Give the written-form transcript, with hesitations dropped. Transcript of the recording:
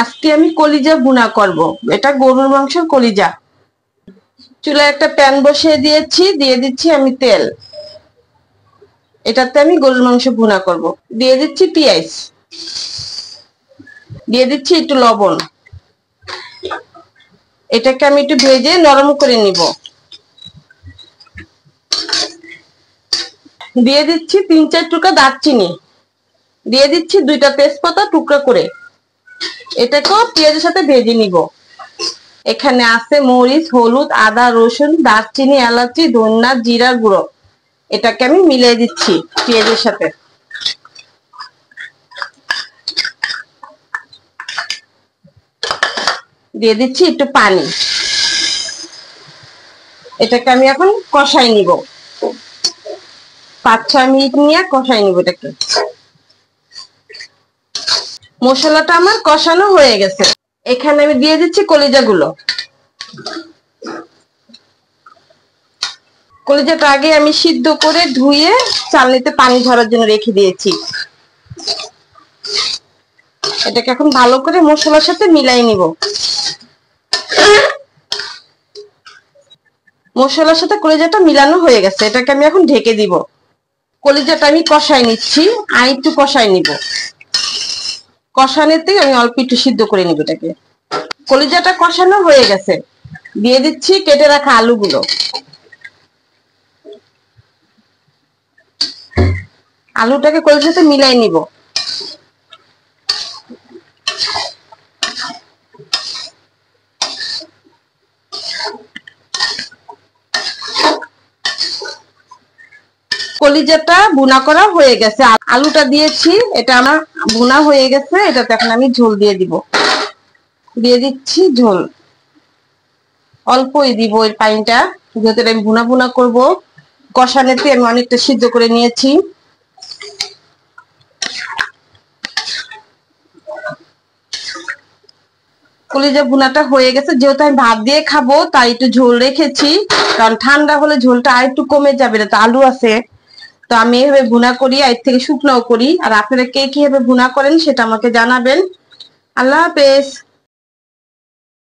আজকে আমি কলিজা ভুনা করব। এটা গরুর মাংসের কলিজা। চুলায় একটা প্যান বসিয়ে দিয়েছি, দিয়ে দিচ্ছি আমি তেল। এটাতে আমি গরুর মাংস ভুনা করব। দিয়ে দিচ্ছি পেঁয়াজ, দিয়ে দিচ্ছি একটু লবণ। এটাকে আমি একটু ভেজে নরম করে নিব। দিয়ে দিচ্ছি 3-4 টুকরা দারচিনি, দিয়ে দিচ্ছি 2টা তেজপাতা টুকরা করে। এটাকেও পেঁয়াজের সাথে ভেজে নিব। এখানে আছে মরিচ, হলুদ, আদা, রসুন, দারচিনি, এলাচি, ধনিয়া, জিরা গুঁড়ো। এটাকে আমি মিলিয়ে দিচ্ছি পেঁয়াজের সাথে। দিয়ে দিচ্ছি একটু পানি। এটাকে আমি এখন কষাই নিব। 5-6 মিনিট নিয়ে কষাই নিব এটাকে। মশলাটা আমার কষানো হয়ে গেছে। এখানে আমি দিয়ে দিচ্ছি কলিজাগুলো। কলিজাটা আগে আমি সিদ্ধ করে ধুয়ে চালনিতে পানি ঝরার জন্য রেখে দিয়েছি। এটাকে এখন ভালো করে মশলার সাথে মিলাই নিব। মশলার সাথে কলিজাটা মিলানো হয়ে গেছে। এটাকে আমি এখন ঢেকে দিব। কলিজাটা আমি কষাই নিচ্ছি, আর একটু কষাই নিব। কষানোতে আমি অল্প একটু সিদ্ধ করে নিব এটাকে। কলিজাটা কষানো হয়ে গেছে। দিয়ে দিচ্ছি কেটে রাখা আলুগুলো। আলুটাকে কলিজার সাথে মিলাই নিব। কলিজাটা ভুনা করা হয়ে গেছে। আলুটা দিয়েছি, এটা আমার ভুনা হয়ে গেছে। এটাতে এখন আমি ঝোল দিয়ে দিব। দিয়ে দিচ্ছি ঝোল, অল্পই দিব এর পানিটা, যেহেতু আমি ভুনা ভুনা করব। কষানোতে আমি অনেকটা সিদ্ধ করে নিয়েছি। কলিজা ভুনাটা হয়ে গেছে। যেহেতু আমি ভাত দিয়ে খাবো তাই একটু ঝোল রেখেছি, কারণ ঠান্ডা হলে ঝোলটা আর একটু কমে যাবে। না তো আলু আছে, তো আমি এভাবে ভুনা করি, এর থেকে শুকনাও করি। আর আপনারা কে কিভাবে ভুনা করেন সেটা আমাকে জানাবেন। আল্লাহ হাফেজ।